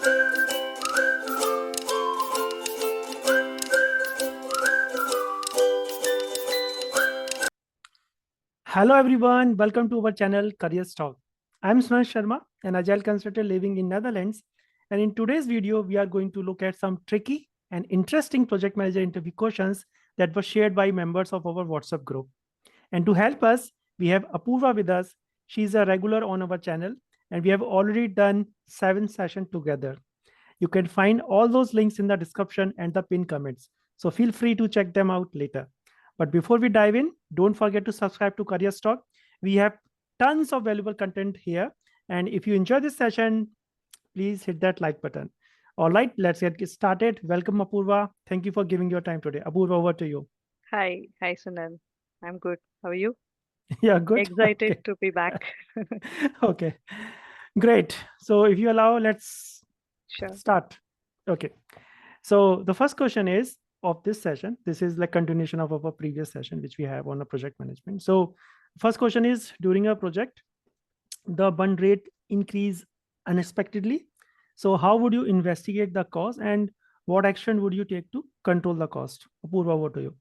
Hello everyone, welcome to our channel Career Talk. I'm Suman Sharma, an agile consultant living in Netherlands. And in today's video, we are going to look at some tricky and interesting project manager interview questions that were shared by members of our WhatsApp group. And to help us, we have Apurva with us. She's a regular on our channel, and we have already done 7 sessions together. You can find all those links in the description and the pinned comments. So feel free to check them out later. But before we dive in, don't forget to subscribe to Career Talk. We have tons of valuable content here. And if you enjoy this session, please hit that like button. All right, let's get started. Welcome, Apurva. Thank you for giving your time today. Apurva, over to you. Hi, Sunil. I'm good. How are you? Yeah, good. Excited Okay. to be back. Okay, great. So if you allow, let's Sure. start. Okay. So the first question is of this session. This is like continuation of our previous session, which we have on a project management. So first question is, during a project, the burn rate increase unexpectedly. So how would you investigate the cause and what action would you take to control the cost? Apurva, over to you.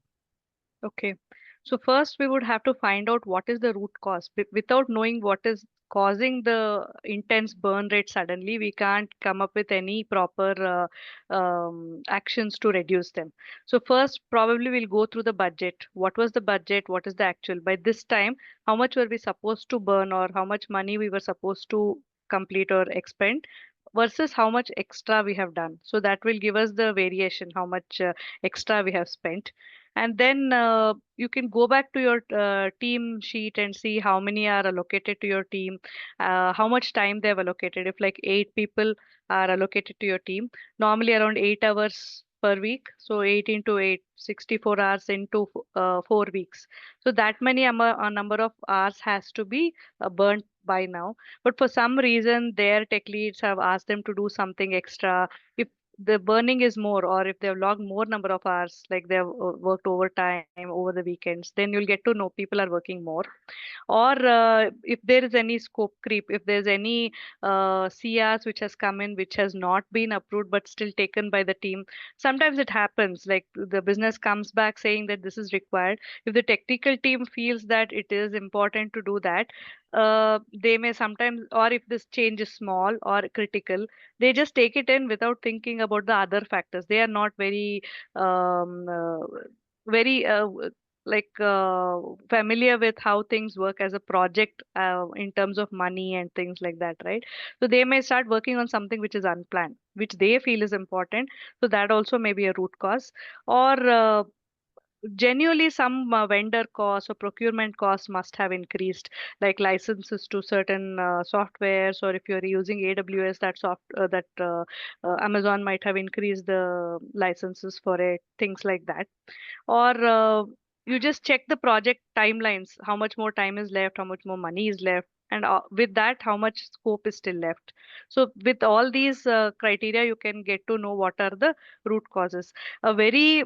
Okay. So first we would have to find out what is the root cause. Without knowing what is causing the intense burn rate suddenly, we can't come up with any proper actions to reduce them. So first, probably we'll go through the budget. What was the budget? What is the actual? By this time, how much were we supposed to burn or how much money we were supposed to complete or expend versus how much extra we have done. So that will give us the variation, how much extra we have spent. And then you can go back to your team sheet and see how many are allocated to your team, how much time they have allocated. If like 8 people are allocated to your team, normally around 8 hours per week. So 8 into 8, 64 hours into 4 weeks. So that many a number of hours has to be burnt by now. But for some reason, their tech leads have asked them to do something extra. If the burning is more or if they've logged more number of hours like they've worked overtime over the weekends, then you'll get to know people are working more. Or if there is any scope creep, if there's any CRs which has come in which has not been approved but still taken by the team. Sometimes it happens, like the business comes back saying that this is required. If the technical team feels that it is important to do that, they may sometimes, or if this change is small or critical, they just take it in without thinking about the other factors. They are not um, uh, very familiar with how things work as a project in terms of money and things like that, right? So they may start working on something which is unplanned, which they feel is important. So that also may be a root cause. Or genuinely some vendor costs or procurement costs must have increased, like licenses to certain softwares, or if you're using AWS, Amazon might have increased the licenses for it, things like that. Or you just check the project timelines, how much more time is left, how much more money is left, and with that how much scope is still left. So with all these criteria, you can get to know what are the root causes. A very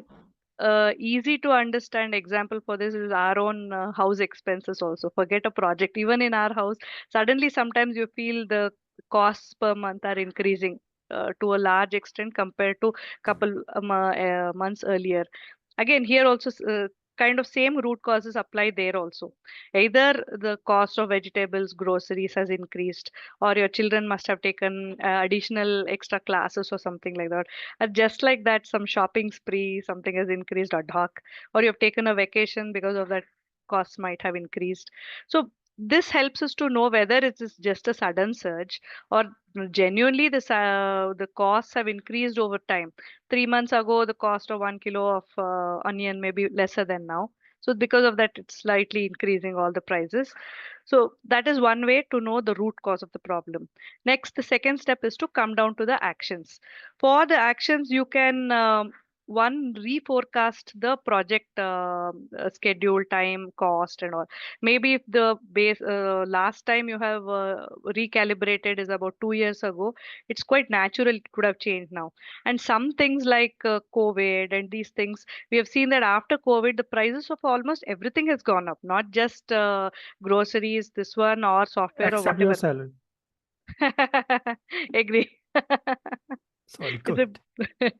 easy to understand example for this is our own house expenses. Also, forget a project, even in our house, suddenly sometimes you feel the costs per month are increasing to a large extent compared to couple months earlier. Again, here also kind of same root causes apply there also. Either the cost of vegetables, groceries has increased, or your children must have taken additional extra classes or something like that. Just like that, some shopping spree, something has increased ad hoc, or you have taken a vacation, because of that costs might have increased. So this helps us to know whether it is just a sudden surge or genuinely the costs have increased over time. 3 months ago, the cost of 1 kilo of onion may be lesser than now. So because of that, it's slightly increasing all the prices. So that is one way to know the root cause of the problem. Next, the second step is to come down to the actions. For the actions, you can one reforecast the project schedule, time, cost, and all. Maybe if the base last time you have recalibrated is about 2 years ago, it's quite natural it could have changed now. And some things like COVID and these things, we have seen that after COVID, the prices of almost everything has gone up, not just groceries, this one, or software or Except your whatever. salary. Agree. Sorry, It's good. a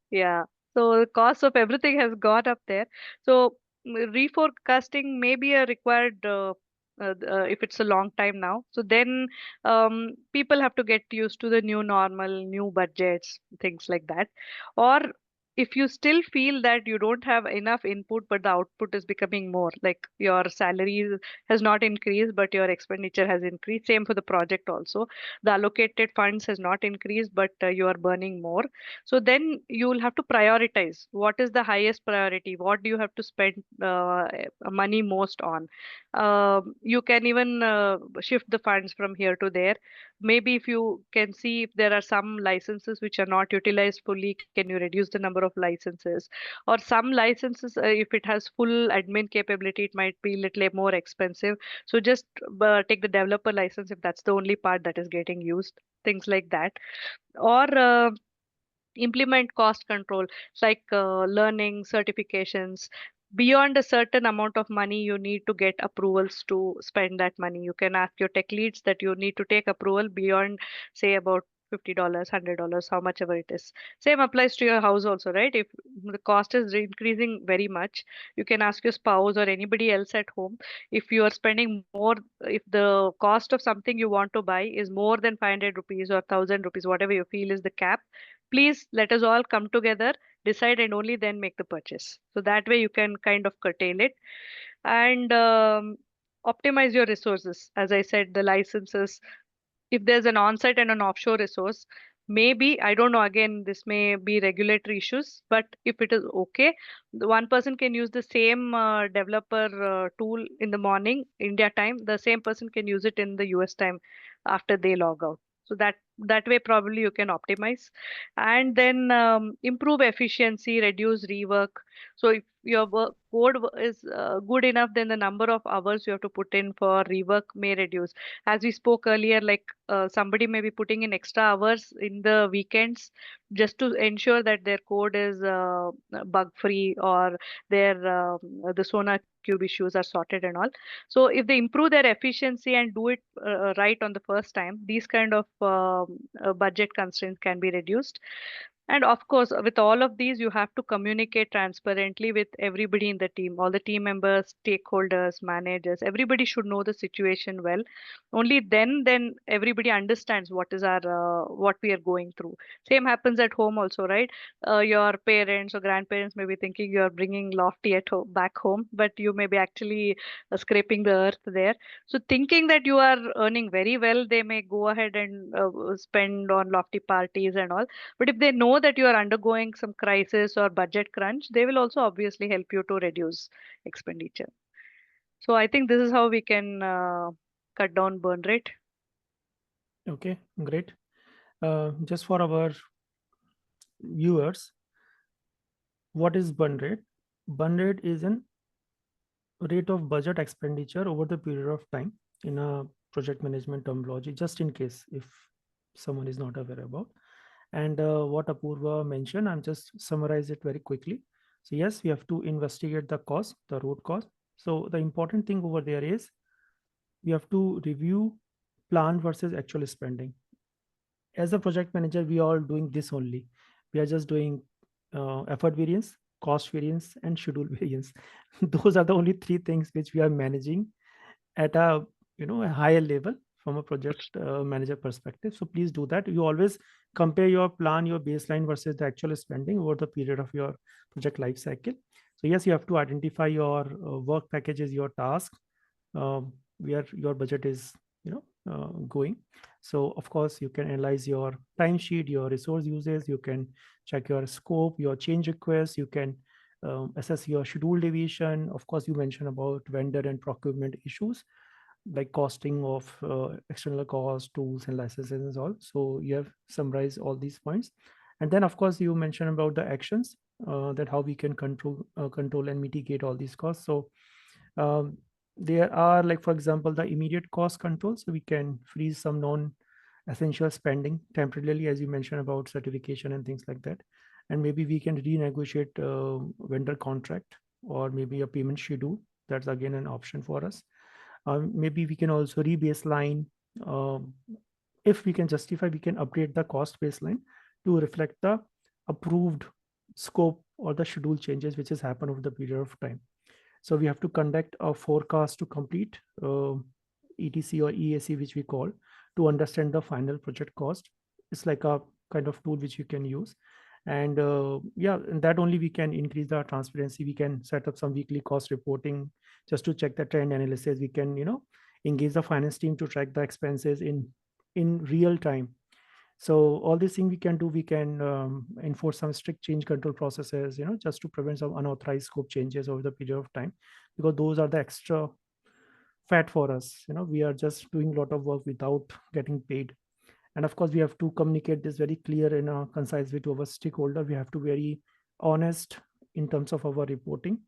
yeah. So the cost of everything has gone up there. So reforecasting may be a required if it's a long time now. So then people have to get used to the new normal, new budgets, things like that. Or if you still feel that you don't have enough input, but the output is becoming more, like your salary has not increased, but your expenditure has increased. Same for the project also. The allocated funds has not increased, but you are burning more. So then you will have to prioritize what is the highest priority, what do you have to spend money most on. You can even shift the funds from here to there. Maybe if you can see if there are some licenses which are not utilized fully, can you reduce the number of licenses? Or some licenses, if it has full admin capability, it might be little more expensive. So just take the developer license if that's the only part that is getting used, things like that. Or implement cost control like learning certifications. Beyond a certain amount of money, you need to get approvals to spend that money. You can ask your tech leads that you need to take approval beyond, say, about $50, $100, how much ever it is. Same applies to your house also, right? If the cost is increasing very much, you can ask your spouse or anybody else at home. If you are spending more, if the cost of something you want to buy is more than 500 rupees or 1000 rupees, whatever you feel is the cap, please let us all come together, decide, and only then make the purchase. So that way you can kind of curtail it and optimize your resources. As I said, the licenses, if there's an on-site and an offshore resource, maybe, I don't know, again, this may be regulatory issues, but if it is okay, the one person can use the same developer tool in the morning, India time, the same person can use it in the US time after they log out. So that way probably you can optimize and then improve efficiency, reduce rework. So if your code is good enough, then the number of hours you have to put in for rework may reduce. As we spoke earlier, like somebody may be putting in extra hours in the weekends just to ensure that their code is bug free, or their the SonarQube issues are sorted and all. So if they improve their efficiency and do it right on the first time, these kind of budget constraints can be reduced. And of course, with all of these, you have to communicate transparently with everybody in the team, all the team members, stakeholders, managers. Everybody should know the situation well. Only then everybody understands what is our what we are going through. Same happens at home also, right? Your parents or grandparents may be thinking you are bringing lofty at home, back home, but you may be actually scraping the earth there. So thinking that you are earning very well, they may go ahead and spend on lofty parties and all. But if they know that you are undergoing some crisis or budget crunch, they will also obviously help you to reduce expenditure. So I think this is how we can cut down burn rate. Okay, great. Just for our viewers, what is burn rate? Burn rate is an rate of budget expenditure over the period of time in a project management terminology, just in case if someone is not aware about. And what Apurva mentioned, I'm just summarize it very quickly. So yes, we have to investigate the cost, the root cause. So the important thing over there is we have to review plan versus actual spending. As a project manager, we are doing this only. We are just doing effort variance, cost variance, and schedule variance. Those are the only three things which we are managing at a a higher level from a project manager perspective. So please do that. You always compare your plan, your baseline versus the actual spending over the period of your project life cycle. So yes, you have to identify your work packages, your task, where your budget is going. So of course you can analyze your timesheet, your resource uses, you can check your scope, your change requests, you can assess your schedule deviation. Of course, you mentioned about vendor and procurement issues like costing of external costs, tools, and licenses and all. So you have summarized all these points. And then, of course, you mentioned about the actions that how we can control and mitigate all these costs. So um, there are, like, for example, the immediate cost control. So we can freeze some non-essential spending temporarily, as you mentioned about certification and things like that. And maybe we can renegotiate vendor contract or maybe a payment schedule. That's again an option for us. Maybe we can also re-baseline um, if we can justify, we can update the cost baseline to reflect the approved scope or the schedule changes which has happened over the period of time. So we have to conduct a forecast to complete, ETC or EAC, which we call, to understand the final project cost. It's like a kind of tool which you can use. And yeah, and that only we can increase the transparency. We can set up some weekly cost reporting just to check the trend analysis. We can, engage the finance team to track the expenses in real time. So all these things we can do. We can enforce some strict change control processes, just to prevent some unauthorized scope changes over the period of time, because those are the extra fat for us. We are just doing a lot of work without getting paid. And of course we have to communicate this very clear in a concise way to our stakeholder. We have to very honest in terms of our reporting,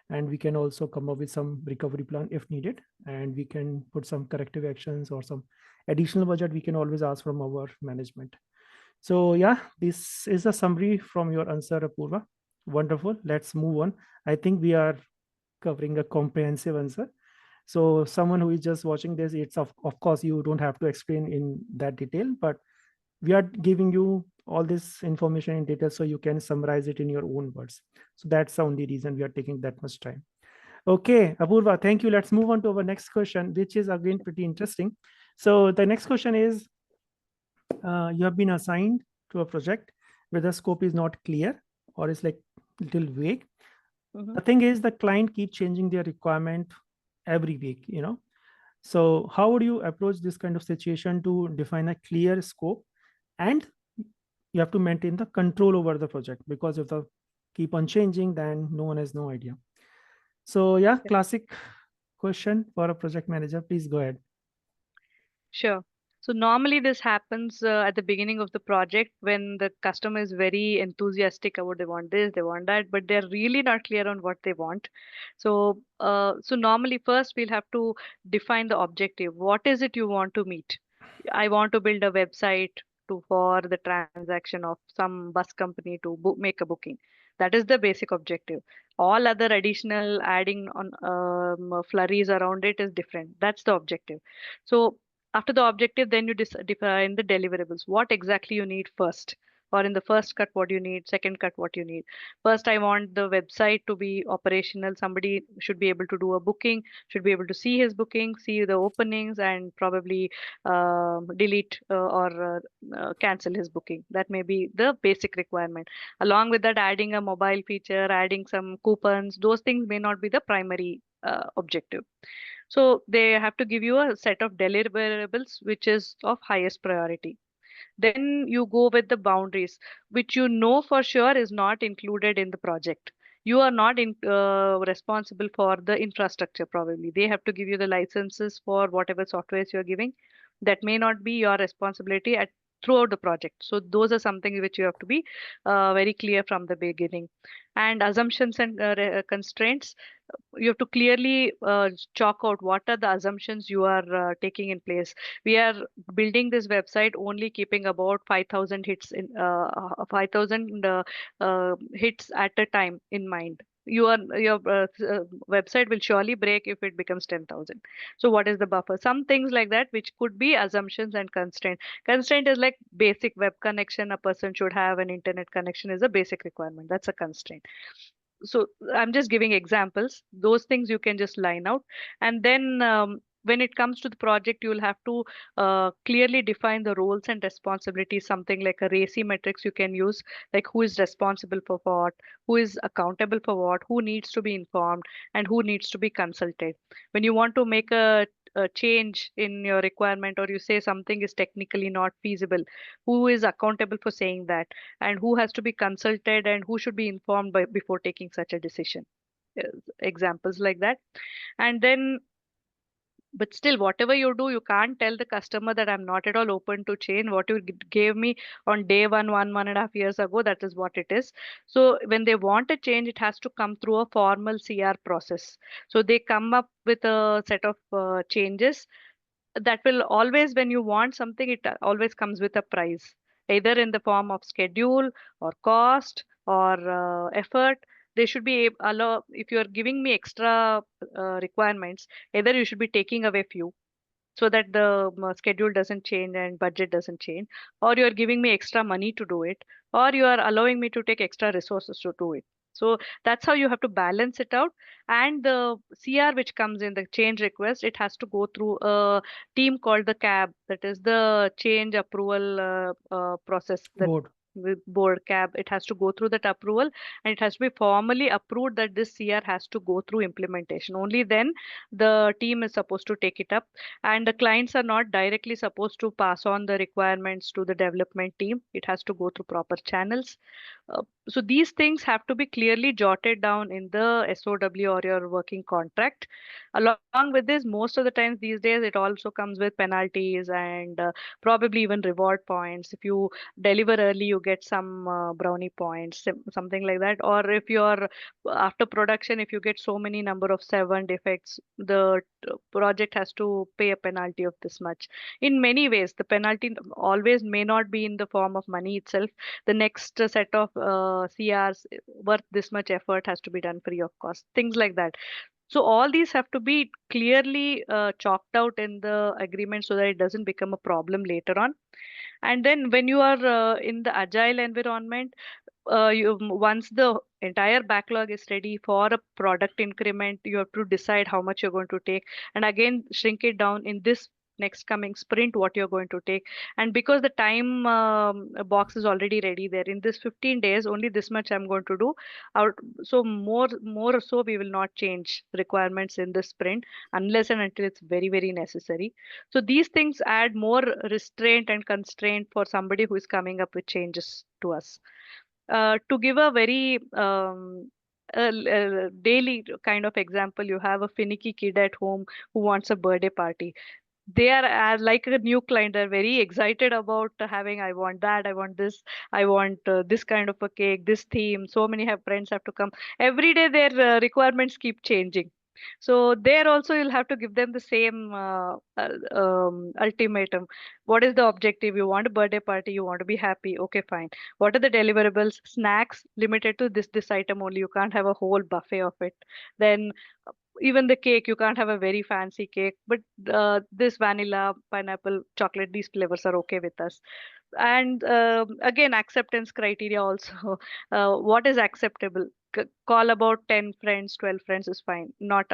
and we can also come up with some recovery plan if needed, and we can put some corrective actions or some additional budget we can always ask from our management. So yeah, this is a summary from your answer, Apurva. Wonderful. Let's move on. I think we are covering a comprehensive answer. So someone who is just watching this, it's of course you don't have to explain in that detail, but we are giving you all this information in detail so you can summarize it in your own words. So that's the only reason we are taking that much time. Okay, Apurva, thank you. Let's move on to our next question, which is again pretty interesting. So the next question is, you have been assigned to a project where the scope is not clear or is like little vague. Mhm. The thing is the client keeps changing their requirement every week, so how would you approach this kind of situation to define a clear scope, and you have to maintain the control over the project, because if the keep on changing, then no one has no idea. So yeah, Yeah. classic question for a project manager. Please go ahead. Sure. So normally this happens at the beginning of the project when the customer is very enthusiastic about they want this, they want that, but they're really not clear on what they want. So normally first we'll have to define the objective. What is it you want to meet? I want to build a website to for the transaction of some bus company to make a booking. That is the basic objective. All other additional adding on flurries around it is different. That's the objective. So after the objective, then you define the deliverables. What exactly you need first, or in the first cut, what you need, second cut, what you need. First, I want the website to be operational. Somebody should be able to do a booking, should be able to see his booking, see the openings, and probably delete or cancel his booking. That may be the basic requirement. Along with that, adding a mobile feature, adding some coupons, those things may not be the primary objective. So they have to give you a set of deliverables which is of highest priority. Then you go with the boundaries, which you know for sure is not included in the project. You are not responsible for the infrastructure, probably. They have to give you the licenses for whatever softwares you're giving. That may not be your responsibility at throughout the project. So those are something which you have to be very clear from the beginning. And assumptions and constraints, you have to clearly chalk out what are the assumptions you are taking in place. We are building this website only keeping about 5,000 hits in 5,000 hits at a time in mind. Your website will surely break if it becomes 10,000. So what is the buffer? Some things like that which could be assumptions and constraint. Constraint is like basic web connection a person should have, an internet connection is a basic requirement. That's a constraint. So I'm just giving examples. Those things you can just line out. And then when it comes to the project, you will have to clearly define the roles and responsibilities. Something like a RACI metrics you can use, like who is responsible for what, who is accountable for what, who needs to be informed, and who needs to be consulted. When you want to make a change in your requirement, or you say something is technically not feasible, who is accountable for saying that, and who has to be consulted, and who should be informed before taking such a decision. Uh, Examples like that. And then, but still, whatever you do, you can't tell the customer that I'm not at all open to change. What you gave me on day one and a half years ago, that is what it is. So when they want a change, it has to come through a formal CR process. So they come up with a set of changes that will always, when you want something, it always comes with a price, either in the form of schedule or cost or effort. They should be allow, if you are giving me extra requirements, either you should be taking away few, so that the schedule doesn't change and budget doesn't change, or you are giving me extra money to do it, or you are allowing me to take extra resources to do it. So that's how you have to balance it out. And the CR which comes in, the change request, it has to go through a team called the CAB, that is the change approval process, that Board. with board CAB. It has to go through that approval, and it has to be formally approved that this CR has to go through implementation. Only then the team is supposed to take it up, and the clients are not directly supposed to pass on the requirements to the development team. It has to go through proper channels. So these things have to be clearly jotted down in the SOW or your working contract. Along with this, most of the times these days, it also comes with penalties and probably even reward points. If you deliver early, you get some brownie points, something like that. Or if you're after production, if you get so many number of 7 defects, the project has to pay a penalty of this much. In many ways, the penalty always may not be in the form of money itself. The next set of CRs worth this much effort has to be done free of cost, things like that. So all these have to be clearly chalked out in the agreement so that it doesn't become a problem later on. And then when you are in the agile environment, once the entire backlog is ready for a product increment, you have to decide how much you're going to take, and again shrink it down in this next coming sprint what you're going to take. And because the time box is already ready there, in this 15 days only this much I'm going to do out. So more or so we will not change requirements in this sprint unless and until it's very very necessary. So these things add more restraint and constraint for somebody who is coming up with changes to us. To give a very daily kind of example, you have a finicky kid at home who wants a birthday party. They are like a new client. They're very excited about having, I want that, I want this, I want this kind of a cake, this theme. So many have friends have to come. Every day their requirements keep changing. So there also you'll have to give them the same ultimatum. What is the objective? You want a birthday party, you want to be happy. Okay, fine. What are the deliverables? Snacks limited to this item only. You can't have a whole buffet of it. Then even the cake, you can't have a very fancy cake, but this vanilla, pineapple, chocolate, these flavors are okay with us. And again, acceptance criteria also. What is acceptable? Call about 10 friends, 12 friends is fine. Not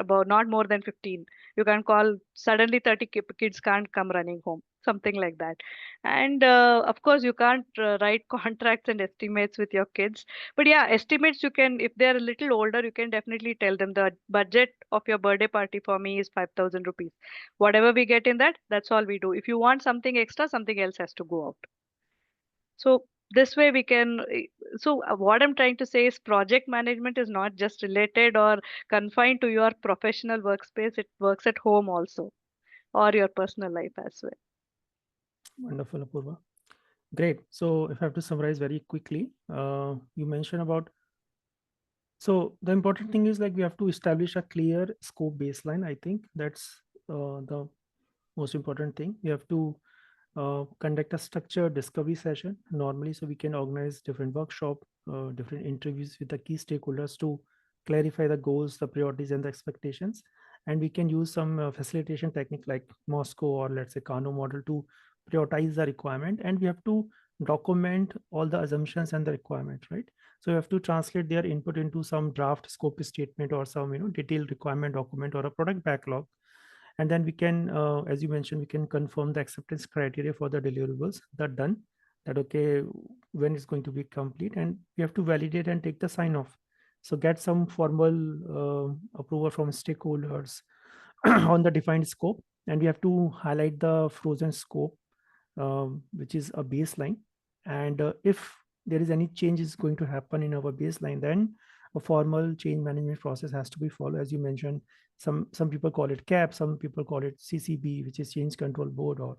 more than 15. You can call suddenly 30 kids can't come running home. Something like that. And of course, you can't write contracts and estimates with your kids. But yeah, estimates you can, if they're a little older, you can definitely tell them the budget of your birthday party for me is 5,000 rupees. Whatever we get in that, that's all we do. If you want something extra, something else has to go out. So this way we can, what I'm trying to say is project management is not just related or confined to your professional workspace. It works at home also, or your personal life as well. Wonderful, Apurva. Great. So if I have to summarize very quickly, you mentioned about, so the important thing is like we have to establish a clear scope baseline. I think that's the most important thing. We have to conduct a structured discovery session normally, so we can organize different workshop, different interviews with the key stakeholders to clarify the goals, the priorities, and the expectations. And we can use some facilitation technique like Moscow or let's say Kano model to prioritize the requirement. And we have to document all the assumptions and the requirement, right? So you have to translate their input into some draft scope statement or some detailed requirement document or a product backlog. And then we can, as you mentioned, we can confirm the acceptance criteria for the deliverables that done, that okay, when it's going to be complete, and we have to validate and take the sign off. So get some formal approval from stakeholders on the defined scope. And we have to highlight the frozen scope, which is a baseline. And if there is any changes going to happen in our baseline, then a formal change management process has to be followed. As you mentioned, some people call it CAP, some people call it CCB, which is Change Control Board, or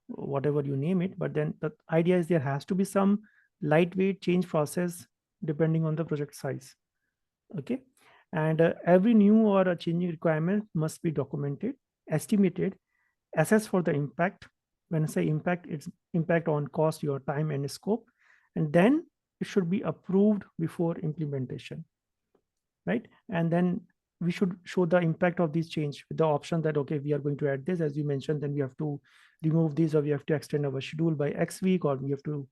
whatever you name it. But then the idea is there has to be some lightweight change process depending on the project size. Okay. And every new or a changing requirement must be documented, estimated, assessed for the impact. When I say impact, it's impact on cost, your time, and scope. And then it should be approved before implementation, right? And then we should show the impact of this change with the option that, okay, we are going to add this, as you mentioned, then we have to remove this, or we have to extend our schedule by X week, or we have to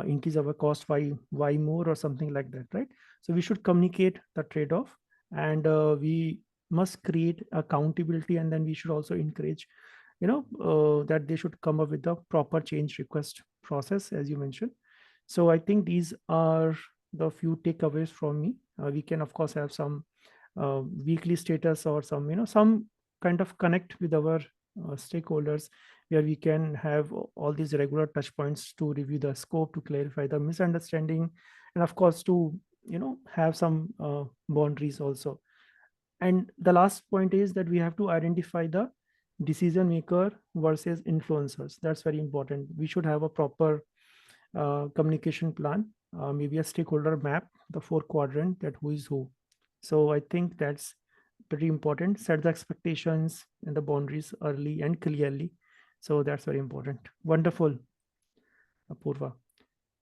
increase our cost by Y more, or something like that, right? So we should communicate the trade-off, and we must create accountability, and then we should also encourage, that they should come up with the proper change request process, as you mentioned. So I think these are the few takeaways from me. We can of course have some weekly status, or some kind of connect with our stakeholders, where we can have all these regular touch points to review the scope, to clarify the misunderstanding, and of course to have some boundaries also. And the last point is that we have to identify the decision maker versus influencers. That's very important. We should have a proper communication plan, maybe a stakeholder map, the four quadrant, that who is who. So I think that's pretty important. Set the expectations and the boundaries early and clearly. So that's very important. Wonderful, Apurva.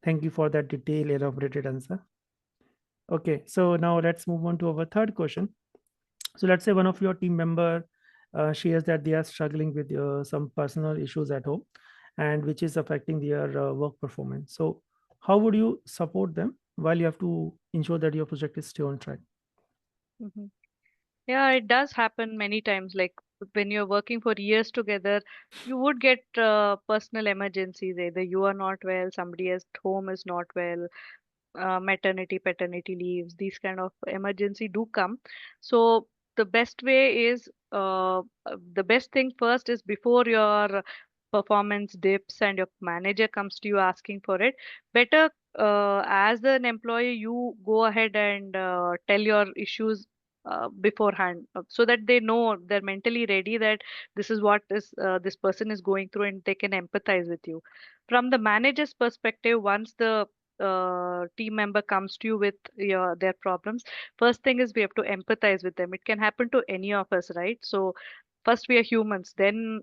Thank you for that detailed, elaborated answer. Okay, so now let's move on to our third question. So let's say one of your team member shares that they are struggling with some personal issues at home, and which is affecting their work performance. So how would you support them while you have to ensure that your project is still on track? Hmm. Yeah, it does happen many times. Like when you're working for years together, you would get personal emergencies. Either you are not well, somebody at home is not well, maternity, paternity leaves, these kind of emergency do come. So the best way is the best thing first is, before your performance dips and your manager comes to you asking for it, better as an employee you go ahead and tell your issues beforehand, so that they know, they're mentally ready that this is what this person is going through, and they can empathize with you. From the manager's perspective, once the team member comes to you with their problems, first thing is we have to empathize with them. It can happen to any of us, right? So first we are humans, then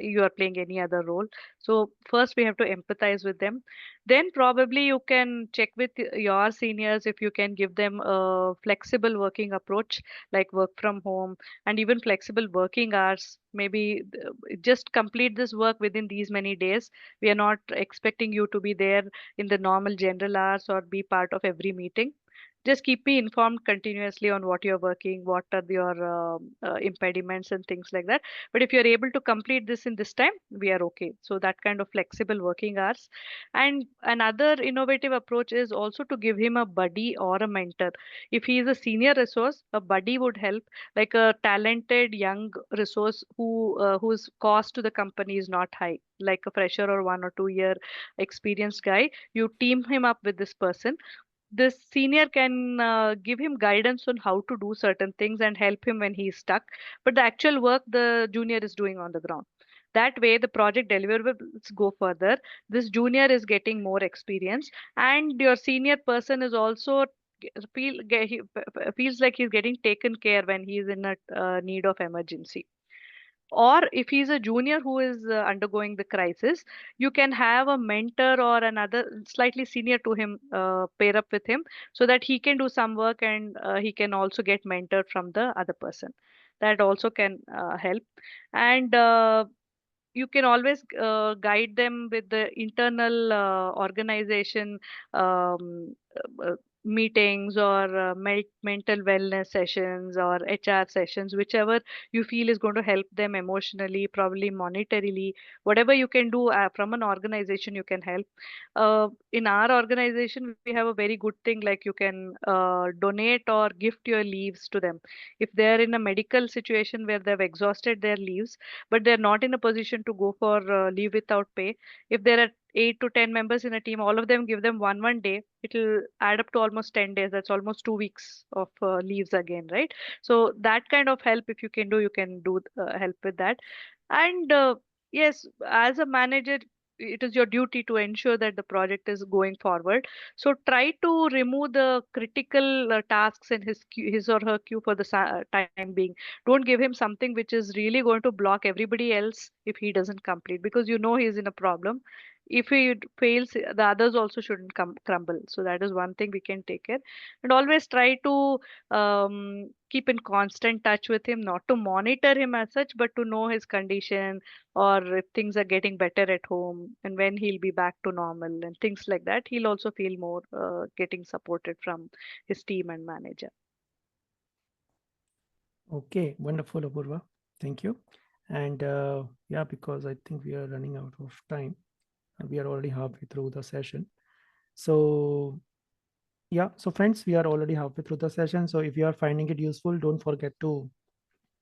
you are playing any other role. So first we have to empathize with them. Then probably you can check with your seniors if you can give them a flexible working approach, like work from home, and even flexible working hours. Maybe just complete this work within these many days. We are not expecting you to be there in the normal general hours or be part of every meeting. Just keep me informed continuously on what you're working, what are your impediments and things like that. But if you're able to complete this in this time, we are okay. So that kind of flexible working hours. And another innovative approach is also to give him a buddy or a mentor. If he is a senior resource, a buddy would help, like a talented young resource whose cost to the company is not high, like a fresher or 1 or 2 year experienced guy. You team him up with this person. This senior can give him guidance on how to do certain things and help him when he's stuck, but the actual work the junior is doing on the ground. That way the project deliverables go further. This junior is getting more experience, and your senior person is also feels like he's getting taken care when he's in a need of emergency. Or if he's a junior who is undergoing the crisis, you can have a mentor or another slightly senior to him pair up with him, so that he can do some work, and he can also get mentored from the other person. That also can help. And you can always guide them with the internal organization meetings, or mental wellness sessions, or HR sessions, whichever you feel is going to help them emotionally, probably monetarily. Whatever you can do from an organization, you can help. In our organization, we have a very good thing, like you can donate or gift your leaves to them. If they're in a medical situation where they've exhausted their leaves, but they're not in a position to go for leave without pay, if there are 8 to 10 members in a team, all of them give them one day, it'll add up to almost 10 days. That's almost 2 weeks of leaves again, right? So that kind of help, if you can do, you can do help with that. And yes, as a manager, it is your duty to ensure that the project is going forward. So try to remove the critical tasks in his or her queue for the time being. Don't give him something which is really going to block everybody else if he doesn't complete, because you know he's in a problem. if he fails, the others also shouldn't crumble. So that is one thing we can take care. And always try to keep in constant touch with him, not to monitor him as such, but to know his condition, or if things are getting better at home and when he'll be back to normal and things like that. He'll also feel more getting supported from his team and manager. Okay, wonderful, Apurva. Thank you. And yeah, because I think we are running out of time. We are already halfway through the session. So yeah, so friends, we are already halfway through the session. So if you are finding it useful, don't forget to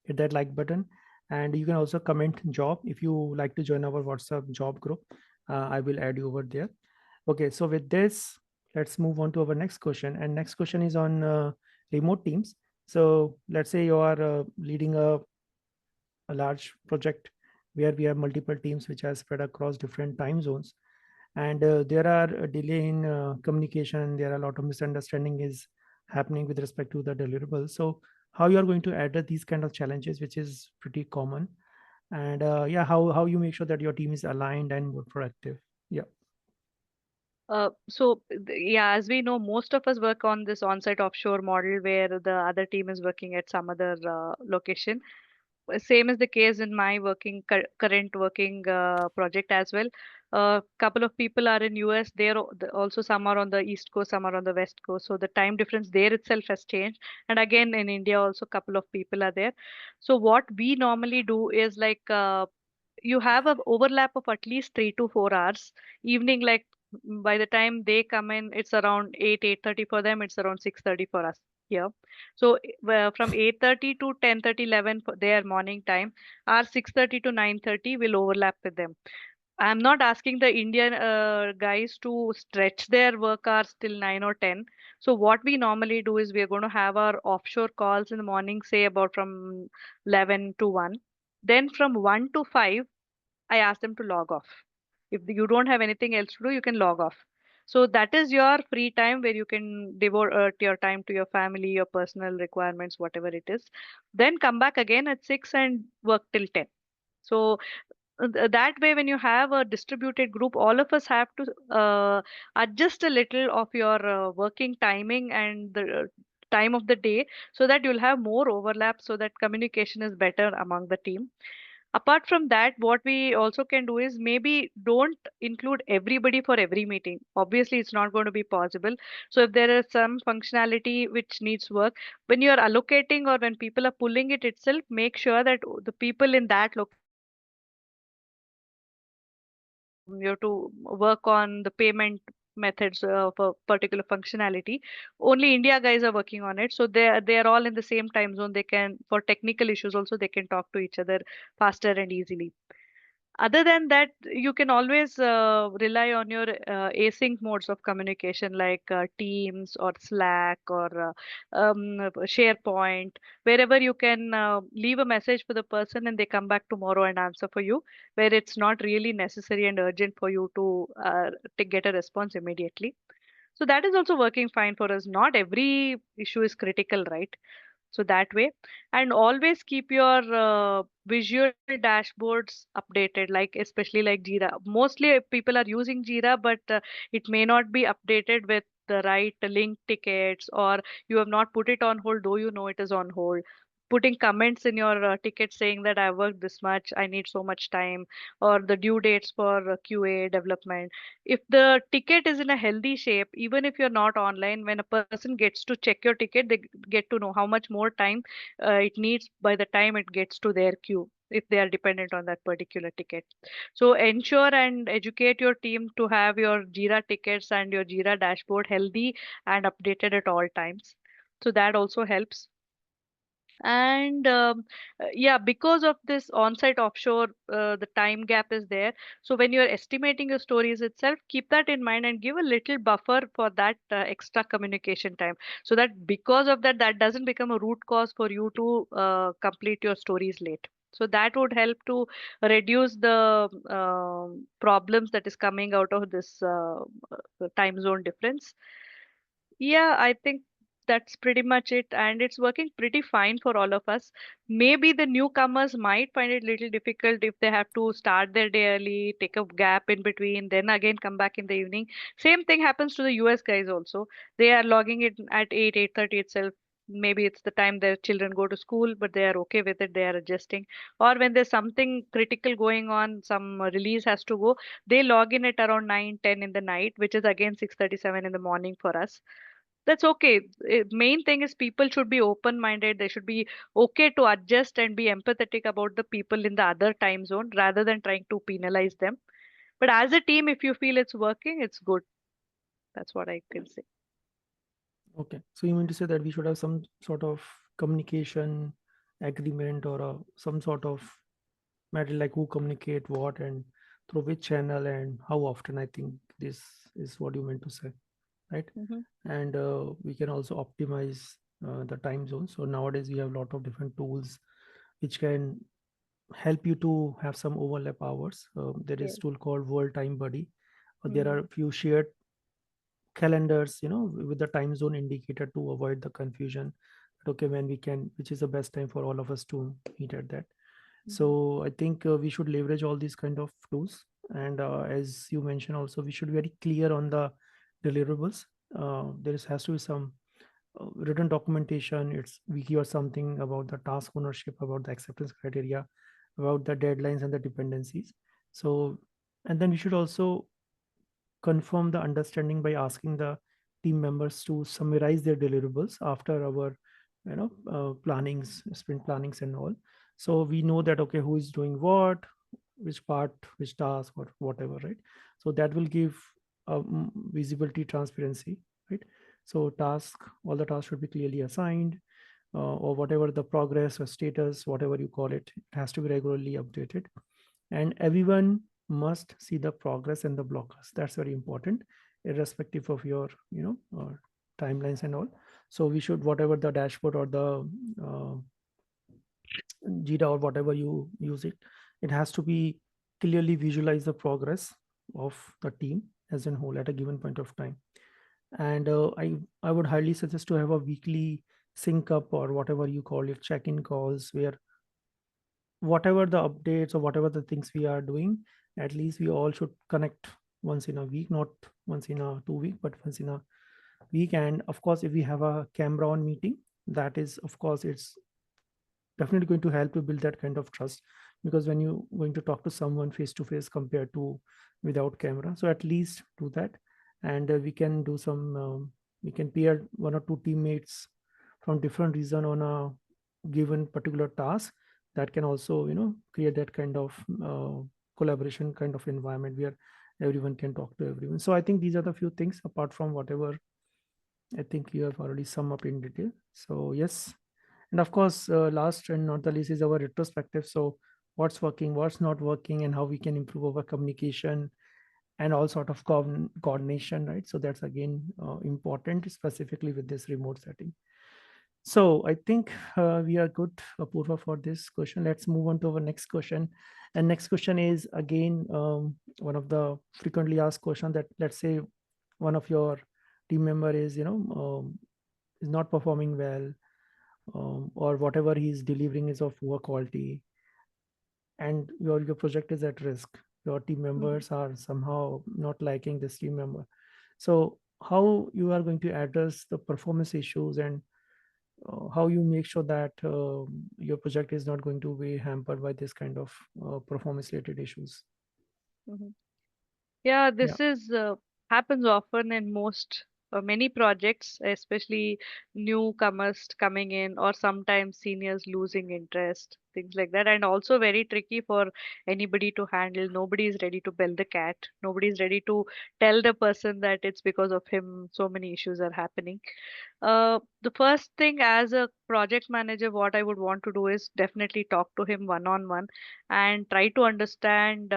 hit that like button. And you can also comment job if you like to join our WhatsApp job group. I will add you over there. Okay, so with this, let's move on to our next question. And next question is on remote teams. So let's say you are leading a large project where we have multiple teams which are spread across different time zones, and there are a delay in communication. There are a lot of misunderstanding is happening with respect to the deliverables. So how you are going to address these kind of challenges, which is pretty common, and yeah, how you make sure that your team is aligned and more productive. Yeah. Yeah, as we know, most of us work on this on-site offshore model where the other team is working at some other location. Same is the case in my current working project as well. A couple of people are in US. Also some are on the East Coast, some are on the West Coast. So the time difference there itself has changed. And again, in India, also a couple of people are there. So what we normally do is like you have a overlap of at least 3 to 4 hours. Evening, like by the time they come in, it's around 8:30 for them. It's around 6:30 for us here. So from 8:30 to 10:30, 11 for their morning time, our 6:30 to 9:30 will overlap with them. I'm not asking the Indian guys to stretch their work hours till 9 or 10. So what we normally do is we are going to have our offshore calls in the morning, say about from 11 to 1. Then from 1 to 5, I ask them to log off. If you don't have anything else to do, you can log off. So that is your free time where you can devote your time to your family, your personal requirements, whatever it is. Then come back again at 6 and work till 10. So that way, when you have a distributed group, all of us have to adjust a little of your working timing and the time of the day, so that you'll have more overlap, so that communication is better among the team. Apart from that, what we also can do is maybe don't include everybody for every meeting. Obviously, it's not going to be possible. So if there is some functionality which needs work, when you are allocating or when people are pulling it itself, make sure that the people in that you have to work on the payment methods of a particular functionality. Only India guys are working on it, so they are all in the same time zone. They can, for technical issues also, they can talk to each other faster and easily. Other than that, you can always rely on your async modes of communication, like Teams or Slack or SharePoint, wherever you can leave a message for the person and they come back tomorrow and answer for you, where it's not really necessary and urgent for you to get a response immediately. So that is also working fine for us. Not every issue is critical, right? So that way, and always keep your visual dashboards updated, like especially like Jira. Mostly people are using Jira, but it may not be updated with the right link tickets, or you have not put it on hold, though you know it is on hold. Putting comments in your ticket saying that I worked this much, I need so much time, or the due dates for QA development. If the ticket is in a healthy shape, even if you're not online, when a person gets to check your ticket, they get to know how much more time it needs by the time it gets to their queue, if they are dependent on that particular ticket. So ensure and educate your team to have your Jira tickets and your Jira dashboard healthy and updated at all times. So that also helps. And yeah, because of this on-site offshore, the time gap is there. So when you're estimating your stories itself, keep that in mind and give a little buffer for that extra communication time, so that because of that, that doesn't become a root cause for you to complete your stories late. So that would help to reduce the problems that is coming out of this time zone difference. Yeah, I think that's pretty much it, and it's working pretty fine for all of us. Maybe the newcomers might find it little difficult if they have to start their day early, take a gap in between, then again come back in the evening. Same thing happens to the US guys also. They are logging it at 8, 8:30 itself. Maybe it's the time their children go to school, but they are okay with it, they are adjusting. Or when there's something critical going on, some release has to go, they log in at around 9, 10 in the night, which is again 6:37 in the morning for us. That's okay. Main thing is people should be open minded. They should be okay to adjust and be empathetic about the people in the other time zone rather than trying to penalize them. But as a team, if you feel it's working, it's good. That's what I can say. Okay. So you mean to say that we should have some sort of communication agreement or some sort of matter, like who communicate what and through which channel and how often. I think this is what you meant to say, right? Hmm. And we can also optimize the time zone. So nowadays we have a lot of different tools which can help you to have some overlap hours. There is Yes. tool called World Time Buddy. There Hmm. are few shared calendars, with the time zone indicator to avoid the confusion. Okay, when we can, which is the best time for all of us to meet at that. Hmm. So I think we should leverage all these kind of tools. And as you mentioned, also we should be very clear on the deliverables. Has to be some written documentation. It's wiki or something about the task ownership, about the acceptance criteria, about the deadlines and the dependencies. So, and then we should also confirm the understanding by asking the team members to summarize their deliverables after our plannings, sprint plannings and all. So we know that, okay, who is doing what, which part, which task, or whatever, right? So that will give visibility, transparency, right? So all the tasks should be clearly assigned, or whatever the progress or status, whatever you call it, it has to be regularly updated. And everyone must see the progress and the blockers. That's very important, irrespective of your timelines and all. So we should, whatever the dashboard or the uh, Jira or whatever you use it, it has to be clearly visualize the progress of the team as a whole at a given point of time. And I would highly suggest to have a weekly sync up or whatever you call it, check-in calls, where whatever the updates or whatever the things we are doing, at least we all should connect once in a week, not once in a 2 week, but once in a week. And of course, if we have a camera on meeting, that is, of course, it's definitely going to help to build that kind of trust, because when you going to talk to someone face to face compared to without camera, so at least do that. And we can do some we can pair one or two teammates from different region on a given particular task. That can also create that kind of collaboration kind of environment where everyone can talk to everyone. So I think these are the few things, apart from whatever I think you have already summed up in detail. So yes, and of course, last and not the least is our retrospective. So what's working, what's not working, and how we can improve our communication and all sort of coordination, right? So that's again important, specifically with this remote setting. So I think we are good, Apurva, for this question. Let's move on to our next question. And next question is again one of the frequently asked question, that let's say one of your team member is is not performing well, or whatever he's delivering is of poor quality, and your project is at risk. Your team Hmm. members are somehow not liking this team member. So how you are going to address the performance issues, and how you make sure that your project is not going to be hampered by this kind of performance related issues? Hmm. Yeah, Yeah. this is happens often in many projects, especially newcomers coming in, or sometimes seniors losing interest, things like that, and also very tricky for anybody to handle. Nobody is ready to bell the cat. Nobody is ready to tell the person that it's because of him so many issues are happening. The first thing as a project manager, what I would want to do is definitely talk to him one on one and try to understand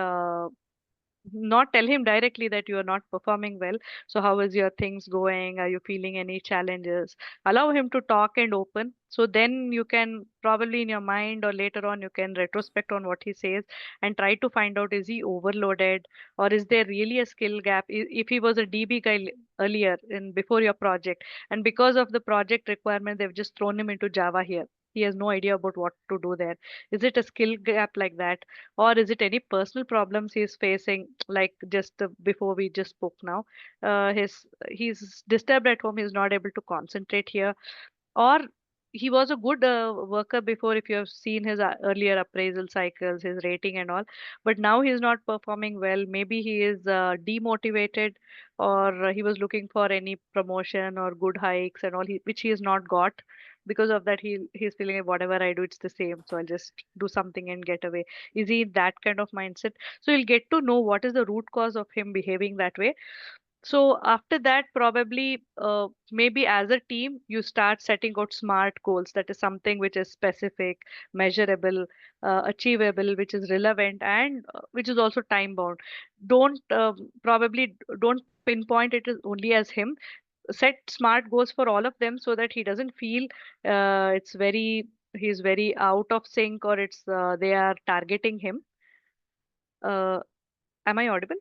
not tell him directly that you are not performing well. So how is your things going? Are you feeling any challenges? Allow him to talk and open. So then you can probably in your mind or later on you can retrospect on what he says and try to find out, is he overloaded or is there really a skill gap? If he was a DB guy earlier in before your project, and because of the project requirement they've just thrown him into Java here. He has no idea about what to do there. Is it a skill gap like that? Or is it any personal problems he's facing, like just before we just spoke now, he's disturbed at home, he's not able to concentrate here, or he was a good worker before, if you have seen his earlier appraisal cycles, his rating and all, but now he's not performing well. Maybe he is demotivated, or he was looking for any promotion or good hikes and all, which he has not got. Because of that, he's feeling like whatever I do, it's the same, so I'll just do something and get away. Is he in that kind of mindset? So you'll get to know what is the root cause of him behaving that way. So after that, probably maybe as a team, you start setting out SMART goals. That is something which is specific, measurable, achievable, which is relevant, and which is also time bound. Don't pinpoint it as only as him. Set SMART goals for all of them so that he doesn't feel it's very he's very out of sync, or it's they are targeting him. Uh, am I audible?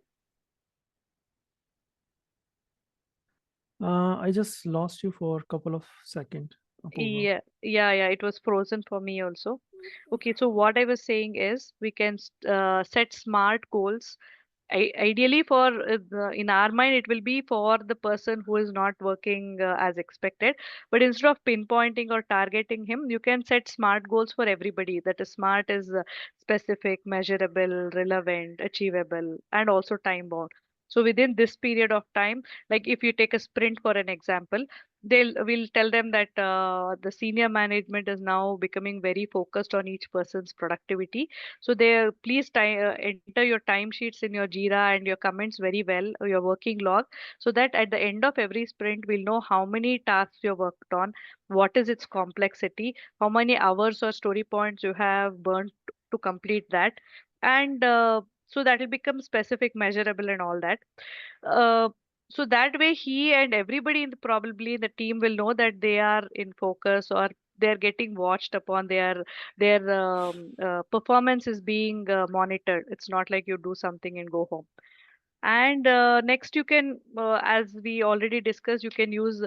I just lost you for a couple of seconds, Apurva. Yeah, it was frozen for me also. Okay, so what I was saying is we can set SMART goals. Ideally, in our mind, it will be for the person who is not working as expected. But instead of pinpointing or targeting him, you can set SMART goals for everybody. That is, SMART is specific, measurable, relevant, achievable, and also time bound. So within this period of time, like if you take a sprint for an example, we'll tell them that the senior management is now becoming very focused on each person's productivity. So there, please enter your timesheets in your Jira and your comments very well, or your working log, so that at the end of every sprint, we'll know how many tasks you worked on, what is its complexity, how many hours or story points you have burnt to complete that, and so that will become specific, measurable, and all that. Uh, so that way, he and everybody in probably in the team will know that they are in focus, or they're getting watched upon. Their performance is being monitored. It's not like you do something and go home. And next, you can, as we already discussed, you can use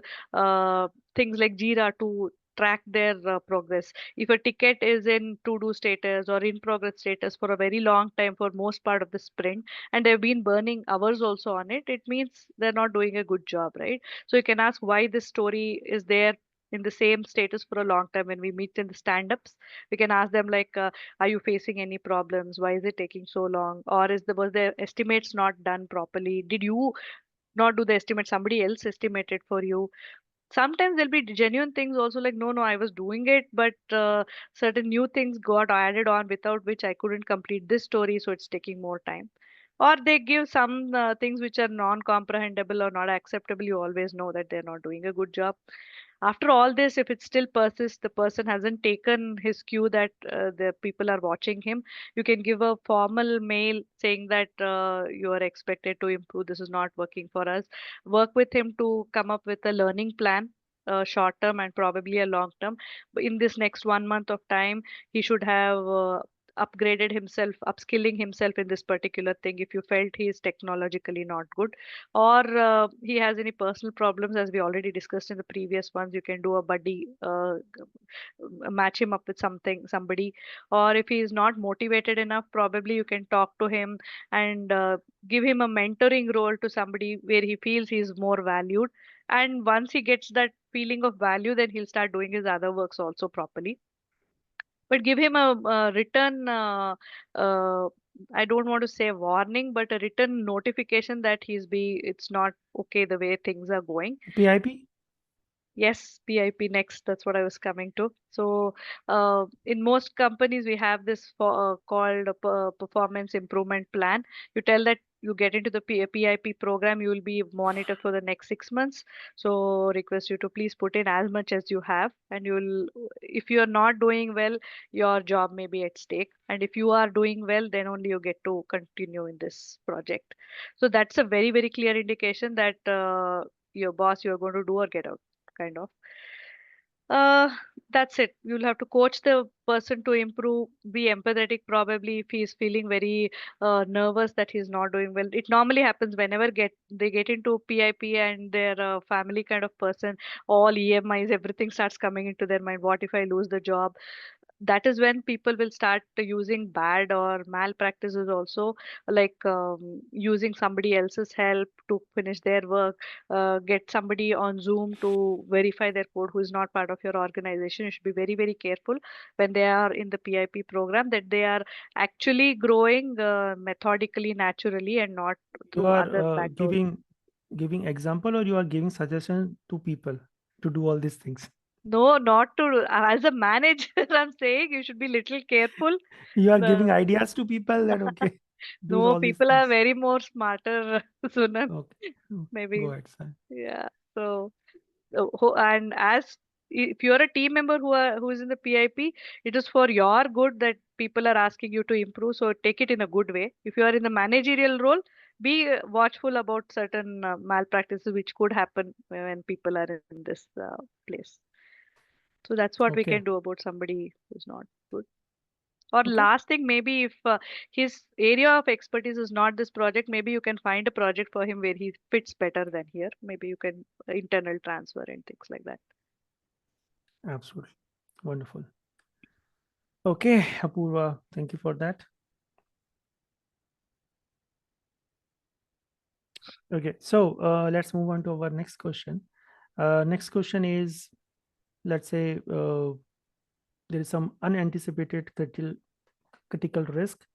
things like Jira to track their progress. If a ticket is in to-do status or in progress status for a very long time, for most part of the sprint, and they've been burning hours also on it, it means they're not doing a good job, right? So you can ask why this story is there in the same status for a long time. When we meet in the stand-ups, we can ask them like, are you facing any problems? Why is it taking so long? Or was the estimates not done properly? Did you not do the estimate? Somebody else estimated for you. Sometimes there'll be genuine things also, like, no, I was doing it, but certain new things got added on without which I couldn't complete this story, so it's taking more time. Or they give some things which are non-comprehensible or not acceptable. You always know that they're not doing a good job. After all this, if it still persists, the person hasn't taken his cue that the people are watching him, you can give a formal mail saying that you are expected to improve. This is not working for us. Work with him to come up with a learning plan. Short term and probably a long term. But in this next 1 month of time, he should have upgraded himself, upskilling himself in this particular thing. If you felt he is technologically not good, or he has any personal problems, as we already discussed in the previous ones, you can do a buddy, match him up with somebody. Or if he is not motivated enough, probably you can talk to him and give him a mentoring role to somebody where he feels he is more valued. And once he gets that feeling of value, then he'll start doing his other works also properly. But give him a written, I don't want to say warning, but a written notification that it's not okay the way things are going. PIP? Yes, PIP next. That's what I was coming to. So, in most companies, we have this called a performance improvement plan. You tell that you get into the PIP program, you will be monitored for the next 6 months. So request you to please put in as much as you have, and you will, if you are not doing well, your job may be at stake. And if you are doing well, then only you get to continue in this project. So that's a very, very clear indication that your boss, you're going to do or get out, kind of. Uh, that's it. You'll have to coach the person to improve, be empathetic probably if he's feeling very nervous that he's not doing well. It normally happens whenever they get into PIP and they're a family kind of person, all EMIs, everything starts coming into their mind. What if I lose the job? That is when people will start using bad or malpractices also, like using somebody else's help to finish their work, get somebody on Zoom to verify their code who is not part of your organization. You should be very, very careful when they are in the PIP program that they are actually growing methodically, naturally, and not You through are other backdoors. giving example, or you are giving suggestion to people to do all these things. No, not to, as a manager, I'm saying you should be little careful. You are giving The ideas to people that okay, do No, all these people are things. very more smarter, Sunan. Okay. Mm, Maybe, go ahead, sir. yeah. So, and as if you're a team member who is in the PIP, it is for your good that people are asking you to improve. So take it in a good way. If you are in the managerial role, be watchful about certain malpractices which could happen when people are in this place. So that's what we Okay. can do about somebody who's not good. Or Okay. last thing, maybe if his area of expertise is not this project, maybe you can find a project for him where he fits better than here. Maybe you can internal transfer and things like that. Absolutely. Wonderful. Okay, Apurva, thank you for that. Okay, so let's move on to our next question. Next question is, let's say there is some unanticipated critical risk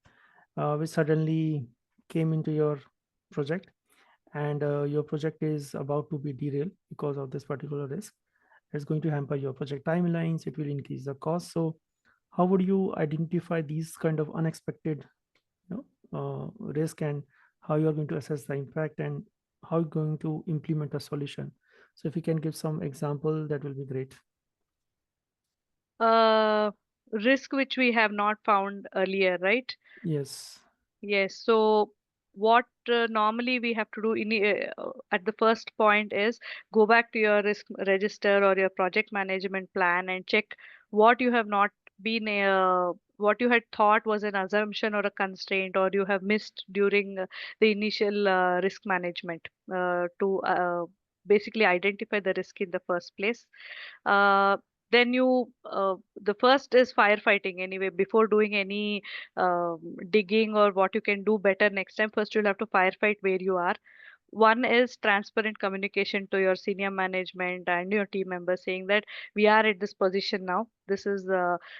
which suddenly came into your project, and your project is about to be derailed because of this particular risk. It's going to hamper your project timelines. It will increase the cost. So how would you identify these kind of unexpected, risk, and how you are going to assess the impact, and how you're going to implement a solution? So if you can give some example, that will be great. Uh, Risk which we have not found earlier, right? Yes. Yes. So what normally we have to do at the first point is go back to your risk register or your project management plan and check what you have not been what you had thought was an assumption or a constraint or you have missed during the initial risk management to basically identify the risk in the first place. Uh, then the first is firefighting anyway before doing any digging or what you can do better next time. First, you'll have to firefight where you are. One is transparent communication to your senior management and your team members saying that we are at this position now. This is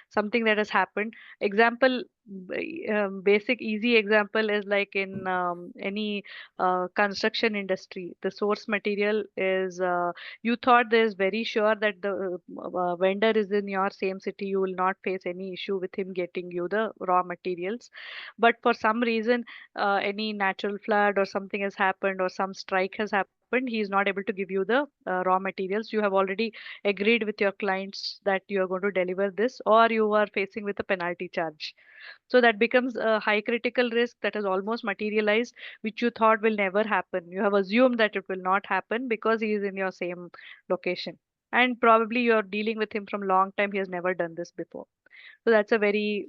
something that has happened. Example, basic easy example is like in any construction industry. The source material is you thought there's very sure that the vendor is in your same city. You will not face any issue with him getting you the raw materials, but for some reason any natural flood or something has happened or some strike has happened, he is not able to give you the raw materials. You have already agreed with your clients that you are going to deliver this, or you are facing with a penalty charge. So that becomes a high critical risk that has almost materialized, which you thought will never happen. You have assumed that it will not happen because he is in your same location. And probably you're dealing with him from long time. He has never done this before. So that's a very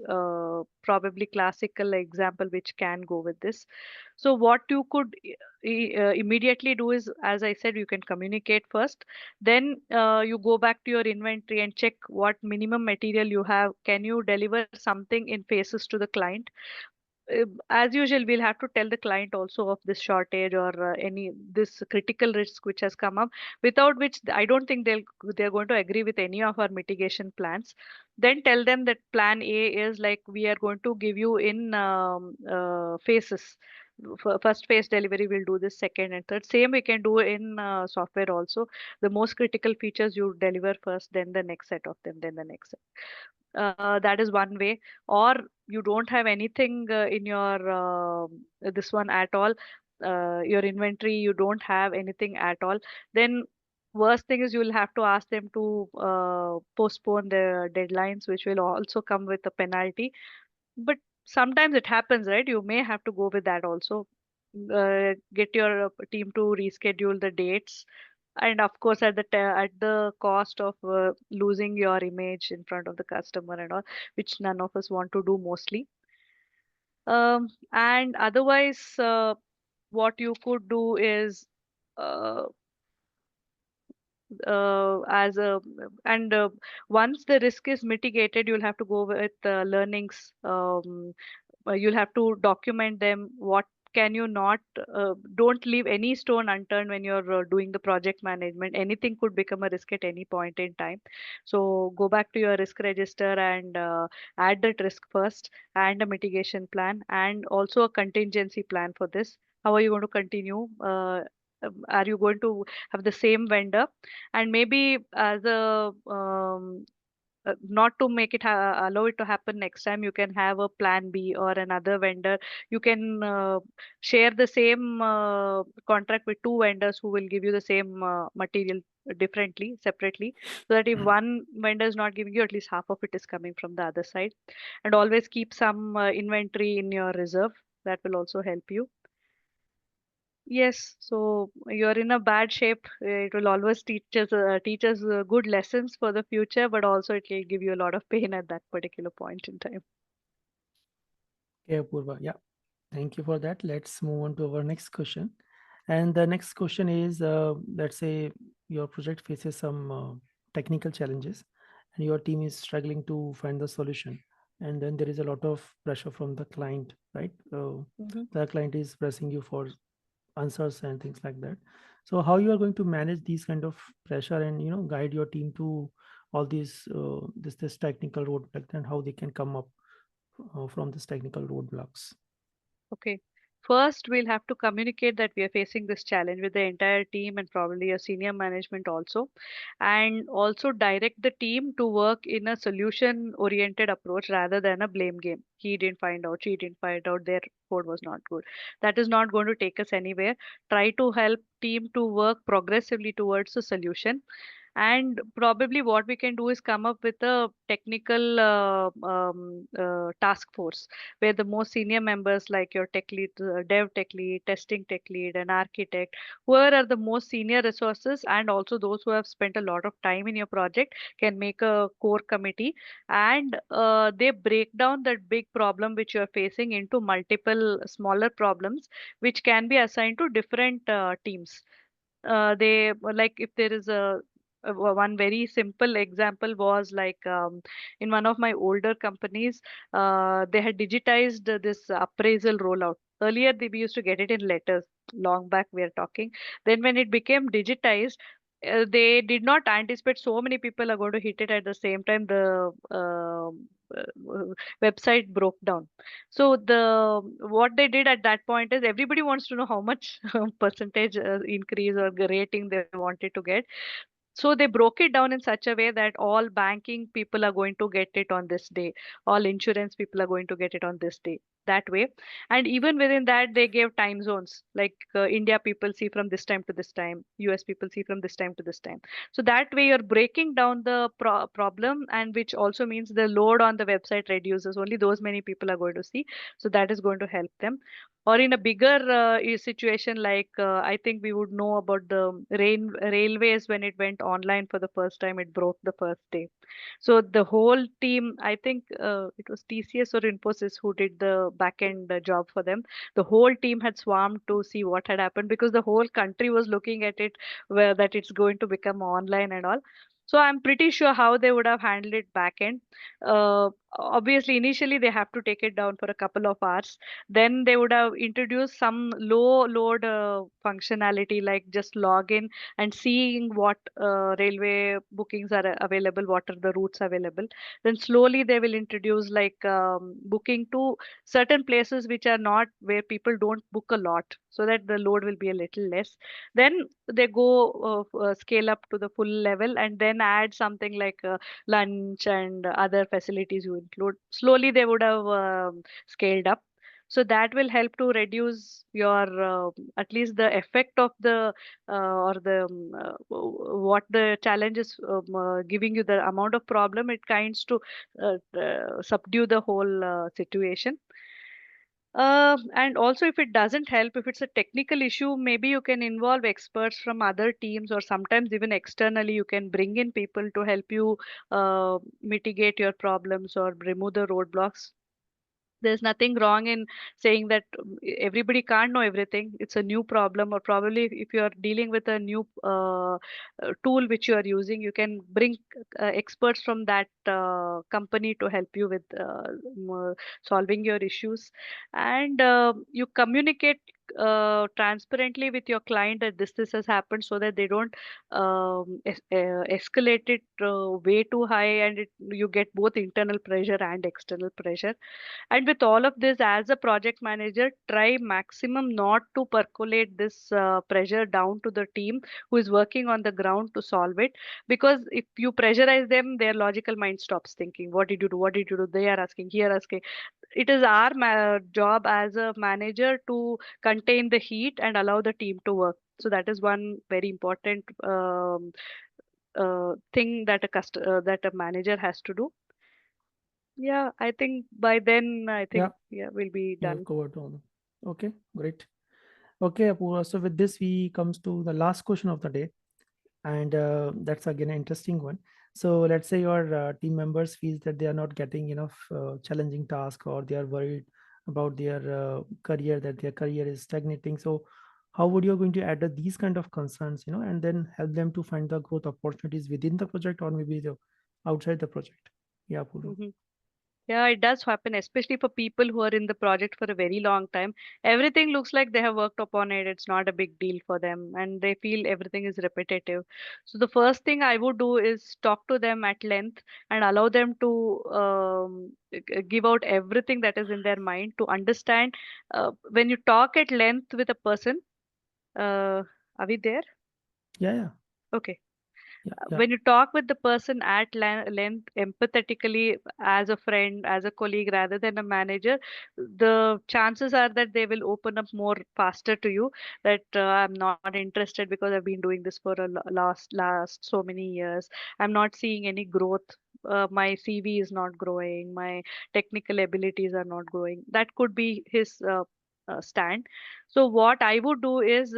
probably classical example which can go with this. So what you could immediately do is, as I said, you can communicate first. Then you go back to your inventory and check what minimum material you have. Can you deliver something in phases to the client? As usual, we'll have to tell the client also of this shortage or any this critical risk which has come up, without which I don't think they're going to agree with any of our mitigation plans. Then tell them that plan A is like we are going to give you in phases. First phase delivery will do this, second and third. Same we can do in software also. The most critical features you deliver first, then the next set of them, then the next set. That is one way. Or you don't have anything in your this one at all. Your inventory, you don't have anything at all. Then worst thing is you'll have to ask them to postpone the deadlines, which will also come with a penalty. But sometimes it happens, right? You may have to go with that also. Get your team to reschedule the dates, and of course at at the cost of losing your image in front of the customer and all, which none of us want to do mostly. And otherwise, what you could do is uh, as a and once the risk is mitigated, you'll have to go with learnings. You'll have to document them. What can you not don't leave any stone unturned when you're doing the project management. Anything could become a risk at any point in time. So go back to your risk register and add that risk first, and a mitigation plan, and also a contingency plan for this. How are you going to continue? Are you going to have the same vendor? And maybe as a not to make it allow it to happen next time, you can have a plan B or another vendor. You can share the same contract with two vendors who will give you the same material differently, separately, so that if one vendor is not giving you, at least half of it is coming from the other side. And always keep some inventory in your reserve. That will also help you. Yes, so you're in a bad shape. It will always teach us good lessons for the future, but also it will give you a lot of pain at that particular point in time. Okay, Apurva. Yeah, thank you for that. Let's move on to our next question. And the next question is, let's say your project faces some technical challenges and your team is struggling to find the solution. And then there is a lot of pressure from the client, right? Hmm. The client is pressing you for answers and things like that. So how you are going to manage these kind of pressure and guide your team to all these this technical roadblock and how they can come up from this technical roadblocks. Okay. First, we'll have to communicate that we are facing this challenge with the entire team and probably a senior management also. And also direct the team to work in a solution-oriented approach rather than a blame game. He didn't find out, she didn't find out, their code was not good. That is not going to take us anywhere. Try to help team to work progressively towards a solution. And probably what we can do is come up with a technical task force where the most senior members, like your tech lead, dev tech lead, testing tech lead, and architect, whoever are the most senior resources, and also those who have spent a lot of time in your project, can make a core committee, and they break down that big problem which you are facing into multiple smaller problems, which can be assigned to different teams. They like if there is one very simple example was like in one of my older companies, they had digitized this appraisal rollout. Earlier we used to get it in letters. Long back we are talking. Then when it became digitized, they did not anticipate so many people are going to hit it at the same time. The website broke down. So the what they did at that point is everybody wants to know how much percentage increase or rating they wanted to get. So they broke it down in such a way that all banking people are going to get it on this day, all insurance people are going to get it on this day. That way, and even within that, they gave time zones. Like India people see from this time to this time, US people see from this time to this time. So that way, you're breaking down the problem, and which also means the load on the website reduces. Only those many people are going to see. So that is going to help them. Or in a bigger situation, like I think we would know about the railways when it went online for the first time, it broke the first day. So the whole team, I think it was TCS or Infosys who did the back end job for them. The whole team had swarmed to see what had happened because the whole country was looking at it, where that it's going to become online and all. So I'm pretty sure how they would have handled it back end. obviously initially they have to take it down for a couple of hours. Then they would have introduced some low load functionality, like just log in and seeing what railway bookings are available, what are the routes available. Then slowly they will introduce like booking to certain places which are not where people don't book a lot, so that the load will be a little less. Then they go scale up to the full level, and then add something like lunch and other facilities you include. Slowly, they would have scaled up. So that will help to reduce your at least the effect of the or the what the challenge is giving you, the amount of problem it kinds to subdue the whole situation. And also, if it doesn't help, if it's a technical issue, maybe you can involve experts from other teams, or sometimes even externally, you can bring in people to help you mitigate your problems or remove the roadblocks. There's nothing wrong in saying that everybody can't know everything. It's a new problem, or probably if you are dealing with a new tool which you are using, you can bring experts from that company to help you with solving your issues. And you communicate transparently with your client that this has happened, so that they don't escalate it way too high, and you get both internal pressure and external pressure. And with all of this, as a project manager, try maximum not to percolate this pressure down to the team who is working on the ground to solve it. Because if you pressurize them, their logical mind stops thinking, what did you do? What did you do? They are asking, here asking. It is our job as a manager to contain the heat and allow the team to work. So that is one very important thing that that a manager has to do. Yeah, I think by then, I Yeah, think, yeah, we'll be you have done. covered all. Okay, great. Okay, Apurva. So with this, we comes to the last question of the day, and that's again an interesting one. So let's say your team members feels that they are not getting enough challenging task, or they are worried about their career, that their career is stagnating. So how would you going to address these kind of concerns, and then help them to find the growth opportunities within the project, or maybe the outside the project? Yeah, Apurva. Hmm. Yeah, it does happen, especially for people who are in the project for a very long time. Everything looks like they have worked upon it. It's not a big deal for them, and they feel everything is repetitive. So the first thing I would do is talk to them at length and allow them to give out everything that is in their mind to understand. When you talk at length with a person, uh, are we there? Yeah, yeah, Okay. yeah, yeah. When you talk with the person at length, empathetically, as a friend, as a colleague, rather than a manager, the chances are that they will open up more faster to you. That I'm not interested because I've been doing this for a last so many years. I'm not seeing any growth. My CV is not growing. My technical abilities are not growing. That could be his stand. So what I would do is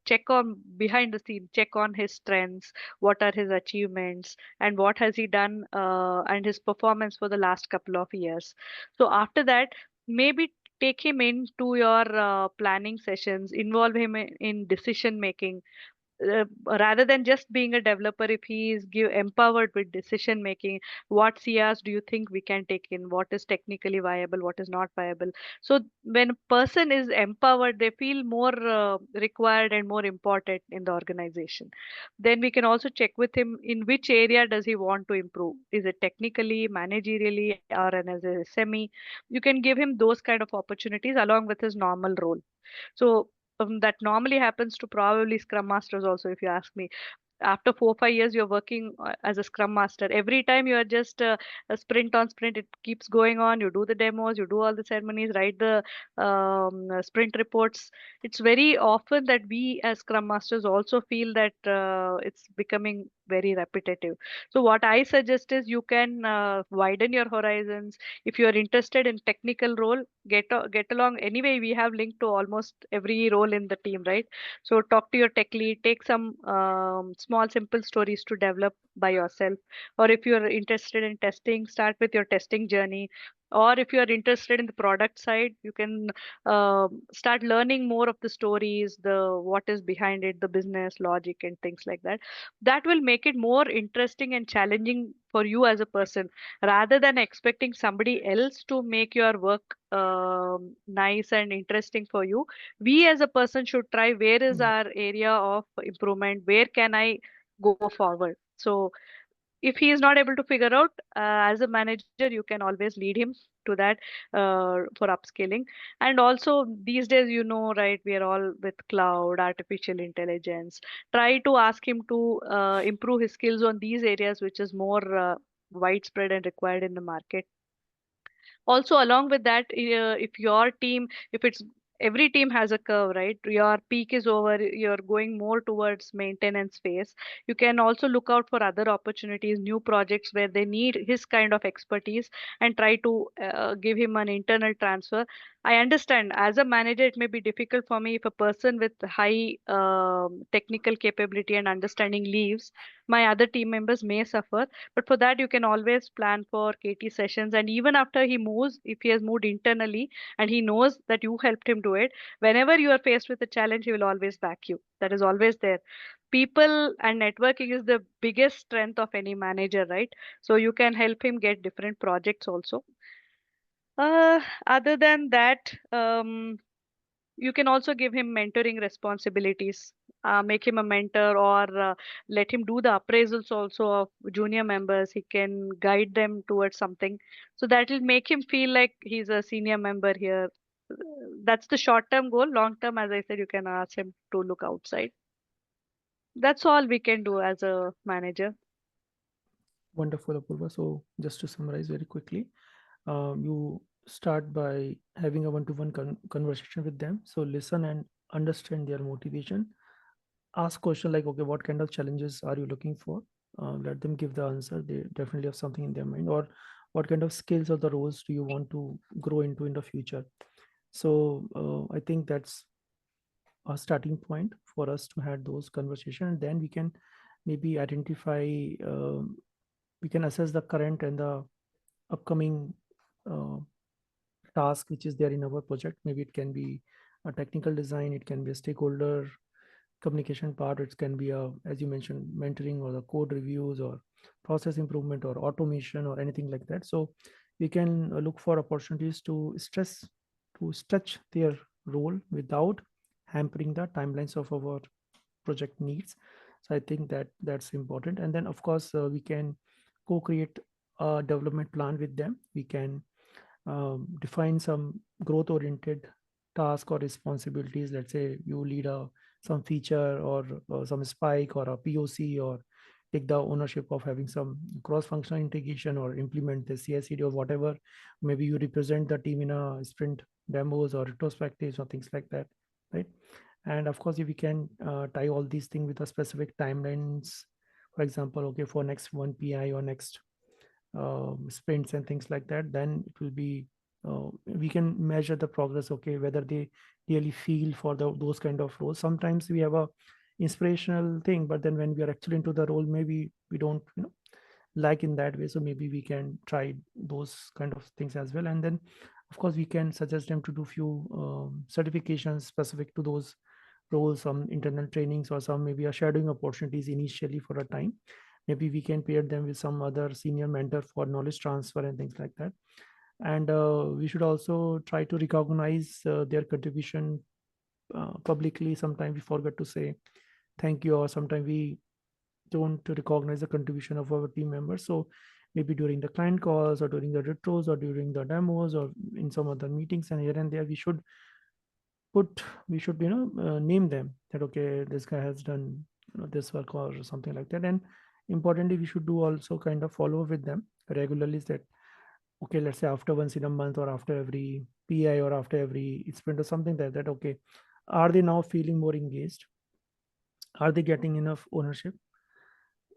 check on behind the scene, check on his strengths, what are his achievements, and what has he done, and his performance for the last couple of years. So after that, maybe take him into your planning sessions, involve him in decision making, rather than just being a developer. If he is empowered with decision making, what CRs do you think we can take in, what is technically viable, what is not viable. So when a person is empowered, they feel more required and more important in the organization. Then we can also check with him in which area does he want to improve. Is it technically, managerially, or as a SME? You can give him those kind of opportunities along with his normal role. So that normally happens to probably scrum masters also, if you ask me. After 4 5 years, you're working as a scrum master. Every time you are just a sprint on sprint, it keeps going on. You do the demos, you do all the ceremonies, write the sprint reports. It's very often that we as scrum masters also feel that it's becoming very repetitive. So what I suggest is you can widen your horizons. If you are interested in technical role, get along. Anyway, we have linked to almost every role in the team, right? So talk to your tech lead, take some small simple stories to develop by yourself. Or if you're interested in testing, start with your testing journey. Or if you are interested in the product side, you can start learning more of the stories, the what is behind it, the business logic and things like that. That will make it more interesting and challenging for you as a person, rather than expecting somebody else to make your work nice and interesting for you. We as a person should try where is Yeah. our area of improvement, where can I go forward. So if he is not able to figure out, as a manager you can always lead him to that, for upscaling. And also these days, right, we are all with cloud, artificial intelligence. Try to ask him to improve his skills on these areas which is more widespread and required in the market. Also along with that, if your team, if it's every team has a curve, right, your peak is over, you're going more towards maintenance phase, you can also look out for other opportunities, new projects where they need his kind of expertise, and try to give him an internal transfer. I understand as a manager it may be difficult for me if a person with high technical capability and understanding leaves, my other team members may suffer. But for that, you can always plan for KT sessions. And even after he moves, if he has moved internally and he knows that you helped him do it, whenever you are faced with a challenge, he will always back you. That is always there. People and networking is the biggest strength of any manager, right? So you can help him get different projects also. Other than that, you can also give him mentoring responsibilities, make him a mentor, or let him do the appraisals also of junior members. He can guide them towards something. So that will make him feel like he's a senior member here. That's the short term goal. Long term, as I said, you can ask him to look outside. That's all we can do as a manager. Wonderful, Apurva. So just to summarize very quickly, you start by having a one-to-one conversation with them. So listen and understand their motivation. Ask question like, okay, what kind of challenges are you looking for? Let them give the answer. They definitely have something in their mind. Or what kind of skills or the roles do you want to grow into in the future? So I think that's a starting point for us to have those conversations. And then we can maybe identify, we can assess the current and the upcoming uh, task which is there in our project. Maybe it can be a technical design, it can be a stakeholder communication part, it can be a, as you mentioned, mentoring or the code reviews or process improvement or automation or anything like that. So we can look for opportunities to stretch their role without hampering the timelines of our project needs. So I think that that's important. And then of course we can co-create a development plan with them. We can define some growth oriented task or responsibilities. Let's say you lead a some feature or some spike or a POC, or take the ownership of having some cross functional integration or implement the CI/CD or whatever. Maybe you represent the team in a sprint demos or retrospectives or things like that, right? And of course if we can tie all these things with a specific timelines, for example, okay, for next one PI or next sprints and things like that, then it will be we can measure the progress, okay, whether they really feel for those kind of roles. Sometimes we have a inspirational thing, but then when we are actually into the role, maybe we don't like in that way. So maybe we can try those kind of things as well. And then of course we can suggest them to do few certifications specific to those roles, some internal trainings or some maybe a shadowing opportunities initially for a time. Maybe we can pair them with some other senior mentor for knowledge transfer and things like that. And we should also try to recognize their contribution publicly. Sometimes we forget to say thank you, or sometimes we don't recognize the contribution of our team members. So maybe during the client calls or during the retros or during the demos or in some other meetings and here and there, we should name them that, okay, this guy has done this work or something like that. And importantly, we should do also kind of follow up with them regularly, is that, okay, let's say after once in a month or after every PI or after every sprint or something like that, okay, are they now feeling more engaged? Are they getting enough ownership?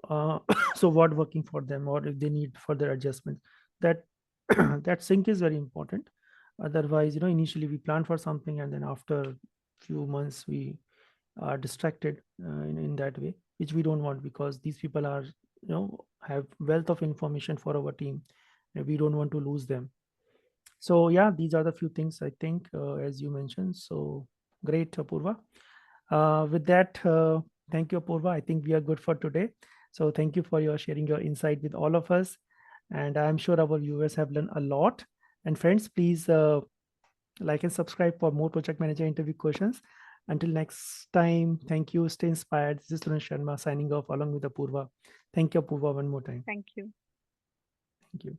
uh, so what working for them, or if they need further adjustment, that that sync is very important. Otherwise, initially we plan for something and then after few months we are distracted in that way, which we don't want, because these people are have wealth of information for our team and we don't want to lose them. So yeah, these are the few things I think, as you mentioned. So great, Apurva. With that, thank you, Apurva. I think we are good for today. So thank you for your sharing your insight with all of us. And I'm sure our viewers have learned a lot. And friends, please like and subscribe for more project manager interview questions. Until next time, thank you. Stay inspired. This is Suresh Sharma signing off along with Apurva. Thank you, Apurva, one more time. Thank you. Thank you.